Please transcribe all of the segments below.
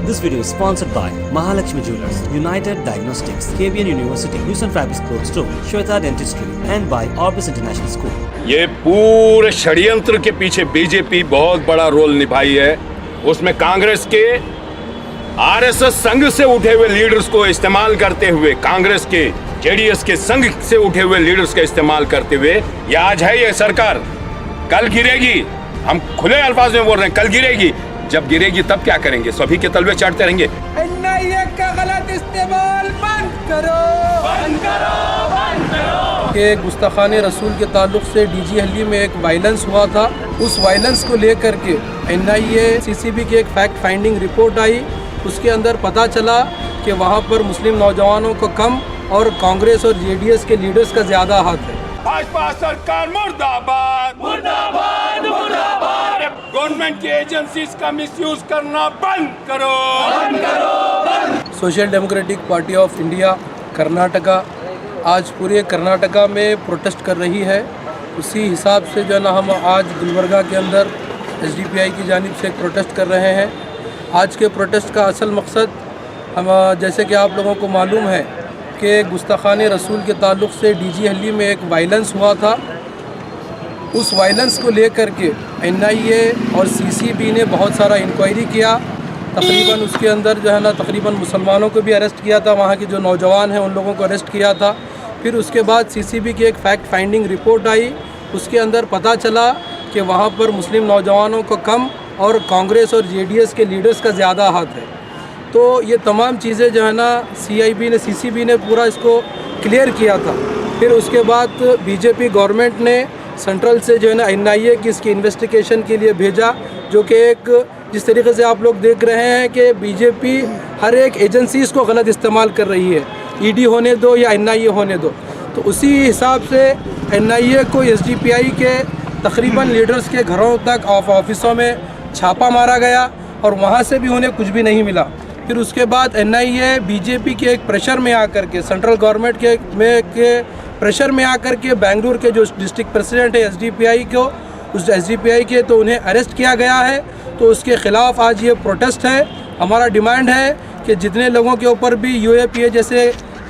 This video is sponsored by Mahalakshmi Jewelers, United Diagnostics, KBN University, News and Fabrics Clothes Store, Shweta Dentistry, and by Orbis International School. ये पूरे षड्यंत्र के पीछे BJP बहुत बड़ा role निभाई है। उसमें कांग्रेस के आरएसएस संघ से उठे हुए लीडर्स को इस्तेमाल करते हुए, कांग्रेस के जेडीएस के संघ से उठे हुए लीडर्स का इस्तेमाल करते हुए ये आज है, ये सरकार कल गिरेगी। हम खुले अल्फाज में बोल रहे हैं, कल गिरेगी। जब गिरेगी तब क्या करेंगे? सभी के तलवे चाटते रहेंगे। एनआईए का गलत इस्तेमाल बंद करो, बंद करो, बंद करो। के गुस्ताखाने रसूल के ताल्लुक से डीजी हल्ली में एक वायलेंस हुआ था। उस वायलेंस को लेकर के एनआईए सीसीबी की एक फैक्ट फाइंडिंग रिपोर्ट आई। उसके अंदर पता चला कि वहाँ पर मुस्लिम नौजवानों को कम और कांग्रेस और जेडीएस के लीडर्स का ज़्यादा हाथ है। भाजपा सरकार मुर्दाबाद, मुर्दाबाद, मुर्दाबाद। गवर्नमेंट की एजेंसीज का मिसयूज करना बंद करो, बंद करो, बंद। Social democratic party of India Karnataka आज पूरे कर्नाटका में प्रोटेस्ट कर रही है। उसी हिसाब से जो है ना, हम आज गुलबर्गा के अंदर एसडीपीआई की जानिब से एक प्रोटेस्ट कर रहे हैं। आज के प्रोटेस्ट का असल मकसद हम, जैसे कि आप लोगों को मालूम है कि गुस्ताखाने रसूल के ताल्लुक से डीजी हल्ली में एक वायलेंस हुआ था। उस वायलेंस को लेकर के एनआईए और सीसीबी ने बहुत सारा इंक्वायरी किया। तकरीबन उसके अंदर जो है ना, तकरीबन मुसलमानों को भी अरेस्ट किया था, वहाँ के जो नौजवान हैं उन लोगों को अरेस्ट किया था। फिर उसके बाद सीसीबी की एक फैक्ट फाइंडिंग रिपोर्ट आई। उसके अंदर पता चला कि वहाँ पर मुस्लिम नौजवानों को कम और कांग्रेस और जेडीएस के लीडर्स का ज़्यादा हाथ है। तो ये तमाम चीज़ें जो है ना, सीआईबी ने, सीसीबी ने पूरा इसको क्लियर किया था। फिर उसके बाद बीजेपी गवर्नमेंट ने सेंट्रल से जो है ना एनआईए की इसकी इन्वेस्टिगेशन के लिए भेजा, जो कि एक जिस तरीके से आप लोग देख रहे हैं कि बीजेपी हर एक एजेंसीज़ को गलत इस्तेमाल कर रही है, ईडी होने दो या एनआईए होने दो। तो उसी हिसाब से एनआईए को एसडीपीआई के तकरीबन लीडर्स के घरों तक, ऑफिसों में छापा मारा गया और वहाँ से भी उन्हें कुछ भी नहीं मिला। फिर उसके बाद एनआईए बीजेपी के एक प्रेशर में आकर के, सेंट्रल गवर्नमेंट के प्रेशर में आकर के बेंगलुरु के जो डिस्ट्रिक्ट प्रेसिडेंट है एसडीपीआई को, उस एसडीपीआई के, तो उन्हें अरेस्ट किया गया है। तो उसके ख़िलाफ़ आज ये प्रोटेस्ट है। हमारा डिमांड है कि जितने लोगों के ऊपर भी यूएपीए जैसे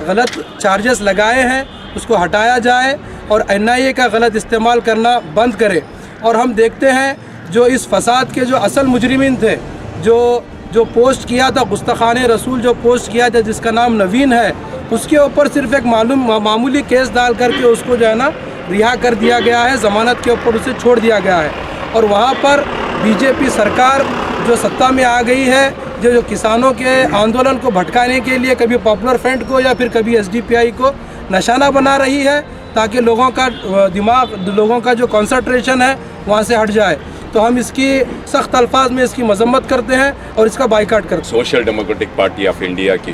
गलत चार्जेस लगाए हैं उसको हटाया जाए और एनआईए का गलत इस्तेमाल करना बंद करे। और हम देखते हैं जो इस फसाद के जो असल मुजरिमीन थे, जो पोस्ट किया था, गुस्ताखाने रसूल जो पोस्ट किया था, जिसका नाम नवीन है, उसके ऊपर सिर्फ एक मामूली केस डाल करके उसको जो है ना रिहा कर दिया गया है, ज़मानत के ऊपर उसे छोड़ दिया गया है। और वहाँ पर बीजेपी सरकार जो सत्ता में आ गई है, जो किसानों के आंदोलन को भटकाने के लिए कभी पॉपुलर फ्रंट को या फिर कभी एसडीपीआई को निशाना बना रही है, ताकि लोगों का दिमाग, लोगों का जो कॉन्संट्रेशन है वहाँ से हट जाए। तो हम इसकी सख्त अल्फाज में इसकी मजम्मत करते हैं और इसका बाइकाट करते हैं। Social democratic party of India की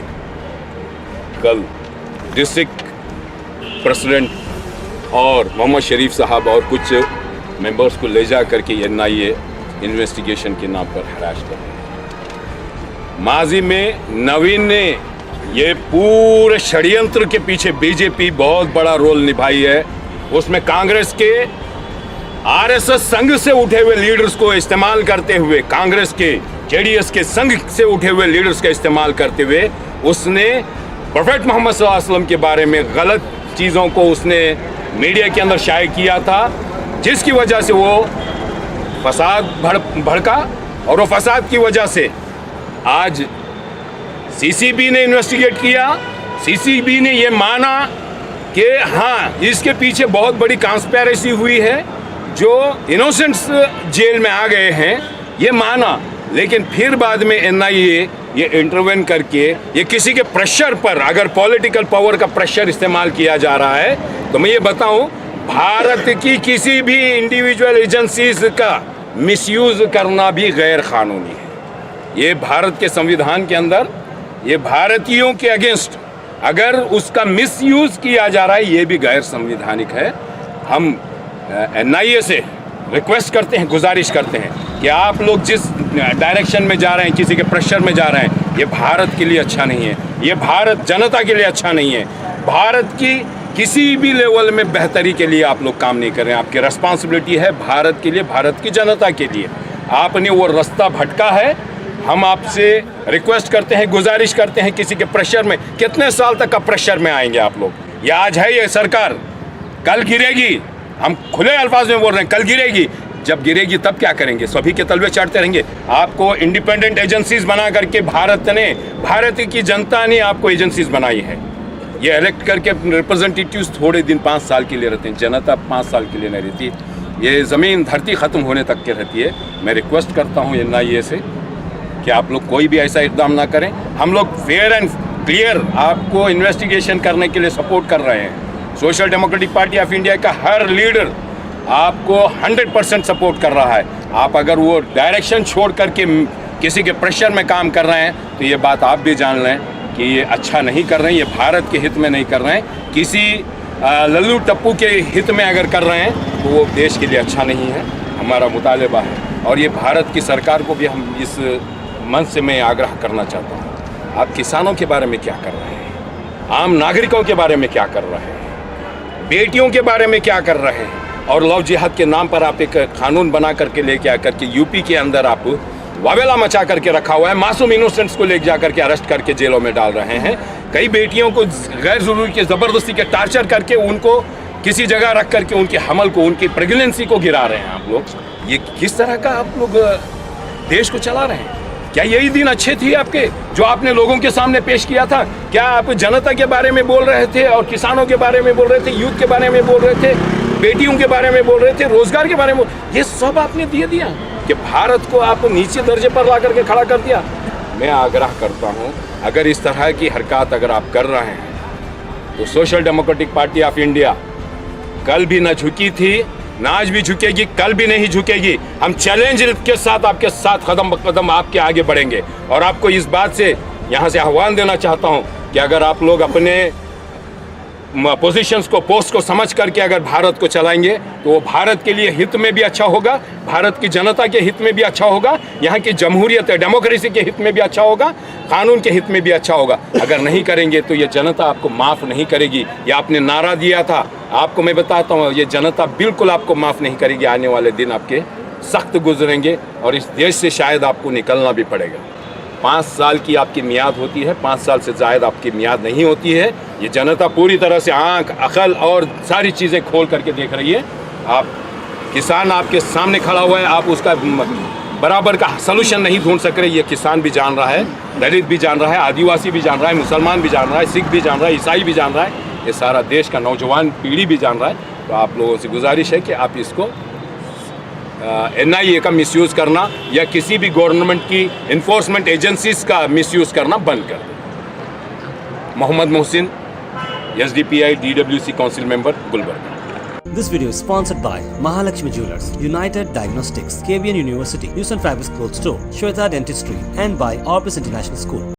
कल डिस्ट्रिक्ट प्रेसिडेंट और मोहम्मद शरीफ साहब और कुछ मेंबर्स को ले जा करके एनआईए इन्वेस्टिगेशन के नाम पर हरास कर रहे हैं। माजी में नवीन ने ये पूरे षड्यंत्र के पीछे बीजेपी बहुत बड़ा रोल निभाई है। उसमें कांग्रेस के आरएसएस संघ से उठे हुए लीडर्स को इस्तेमाल करते हुए, कांग्रेस के जेडीएस के संघ से उठे हुए लीडर्स का इस्तेमाल करते हुए उसने प्रोफेट मोहम्मद सल्लल्लाहु अलैहि वसल्लम के बारे में गलत चीज़ों को उसने मीडिया के अंदर शाये किया था, जिसकी वजह से वो फसाद भड़का। और वो फसाद की वजह से आज सीसीबी ने इन्वेस्टिगेट किया। सीसीबी ने ये माना कि हाँ, इसके पीछे बहुत बड़ी कॉन्स्पिरेसी हुई है, जो इनोसेंट्स जेल में आ गए हैं, ये माना। लेकिन फिर बाद में एनआईए ये इंटरवेन करके, ये किसी के प्रेशर पर, अगर पॉलिटिकल पावर का प्रेशर इस्तेमाल किया जा रहा है, तो मैं ये बताऊं, भारत की किसी भी इंडिविजुअल एजेंसीज का मिसयूज करना भी गैर कानूनी है। ये भारत के संविधान के अंदर, ये भारतीयों के अगेंस्ट अगर उसका मिसयूज किया जा रहा है, ये भी गैर संवैधानिक है। हम एनआईए से रिक्वेस्ट करते हैं, गुजारिश करते हैं कि आप लोग जिस डायरेक्शन में जा रहे हैं, किसी के प्रेशर में जा रहे हैं, ये भारत के लिए अच्छा नहीं है, ये भारत जनता के लिए अच्छा नहीं है। भारत की किसी भी लेवल में बेहतरी के लिए आप लोग काम नहीं कर रहे हैं। आपकी रिस्पॉन्सिबिलिटी है भारत के लिए, भारत की जनता के लिए। आपने वो रास्ता भटका है, हम आपसे रिक्वेस्ट करते हैं, गुजारिश करते हैं, किसी के प्रेशर में, कितने साल तक का प्रेशर में आएंगे आप लोग? ये आज है ये सरकार, कल गिरेगी। हम खुले अल्फाज में बोल रहे हैं, कल गिरेगी। जब गिरेगी तब क्या करेंगे? सभी के तलवे चढ़ते रहेंगे। आपको इंडिपेंडेंट एजेंसीज बना करके भारत की जनता ने आपको एजेंसीज बनाई है। ये इलेक्ट करके रिप्रेजेंटेटिव्स थोड़े दिन 5 साल के लिए रहते हैं, जनता 5 साल के लिए नहीं रहती। ये ज़मीन धरती ख़त्म होने तक के रहती है। मैं रिक्वेस्ट करता हूँ NIA से कि आप लोग कोई भी ऐसा इकदाम ना करें। हम लोग फेयर एंड क्लियर आपको इन्वेस्टिगेशन करने के लिए सपोर्ट कर रहे हैं। Social democratic party of India का हर लीडर आपको 100% सपोर्ट कर रहा है। आप अगर वो डायरेक्शन छोड़ करके किसी के प्रेशर में काम कर रहे हैं तो ये बात आप भी जान लें कि ये अच्छा नहीं कर रहे हैं, ये भारत के हित में नहीं कर रहे हैं। किसी लल्लू टप्पू के हित में अगर कर रहे हैं तो वो देश के लिए अच्छा नहीं है। हमारा मुतालबा है और ये भारत की सरकार को भी हम इस मंच से मैं आग्रह करना चाहता हूँ, आप किसानों के बारे में क्या कर रहे हैं, आम नागरिकों के बारे में क्या कर रहे हैं, बेटियों के बारे में क्या कर रहे हैं? और लव जिहाद के नाम पर आप एक कानून बना करके लेके आकर के यूपी के अंदर आप वावेला मचा करके रखा हुआ है। मासूम इनोसेंट्स को ले जा करके अरेस्ट करके जेलों में डाल रहे हैं। कई बेटियों को गैर ज़रूरी के ज़बरदस्ती के टार्चर करके उनको किसी जगह रख करके उनके हमल को, उनकी प्रेगनेंसी को गिरा रहे हैं आप लोग। ये किस तरह का आप लोग देश को चला रहे हैं? क्या यही दिन अच्छे थे आपके जो आपने लोगों के सामने पेश किया था? क्या आप जनता के बारे में बोल रहे थे और किसानों के बारे में बोल रहे थे, यूथ के बारे में बोल रहे थे, बेटियों के बारे में बोल रहे थे, रोजगार के बारे में? ये सब आपने दिया कि भारत को आप नीचे दर्जे पर ला करके खड़ा कर दिया। मैं आग्रह करता हूँ, अगर इस तरह की हरकत अगर आप कर रहे हैं तो social democratic party of India कल भी न झुकी थी, ना आज भी झुकेगी, कल भी नहीं झुकेगी। हम चैलेंज के साथ आपके साथ कदम ब कदम आपके आगे बढ़ेंगे। और आपको इस बात से यहाँ से आह्वान देना चाहता हूँ कि अगर आप लोग अपने पोजीशंस को, पोस्ट को समझ करके अगर भारत को चलाएंगे तो वो भारत के लिए हित में भी अच्छा होगा, भारत की जनता के हित में भी अच्छा होगा, यहाँ की जमहूरियत डेमोक्रेसी के हित में भी अच्छा होगा, कानून के हित में भी अच्छा होगा। अगर नहीं करेंगे तो ये जनता आपको माफ़ नहीं करेगी। ये आपने नारा दिया था, आपको मैं बताता हूँ, ये जनता बिल्कुल आपको माफ़ नहीं करेगी। आने वाले दिन आपके सख्त गुजरेंगे और इस देश से शायद आपको निकलना भी पड़ेगा। 5 साल की आपकी मियाद होती है, 5 साल से ज़ायद आपकी मियाद नहीं होती है। ये जनता पूरी तरह से आंख, अकल और सारी चीज़ें खोल करके देख रही है। आप किसान आपके सामने खड़ा हुआ है, आप उसका बराबर का सलूशन नहीं ढूंढ सक रहे। ये किसान भी जान रहा है, दलित भी जान रहा है, आदिवासी भी जान रहा है, मुसलमान भी जान रहा है, सिख भी जान रहा है, ईसाई भी जान रहा है, ये सारा देश का नौजवान पीढ़ी भी जान रहा है। तो आप लोगों से गुजारिश है कि आप इसको NIA का मिसयूज़ करना या किसी भी गवर्नमेंट की इन्फोर्समेंट एजेंसीज का मिसयूज़ करना बंद कर दें। Mohammed Mohsin, SDPI DWC council member, Gulbarga. This video is sponsored by Mahalakshmi Jewelers, United Diagnostics, KBN University, News and Fabrics Clothes Store, Shweta Dentistry, and by Orbis International School.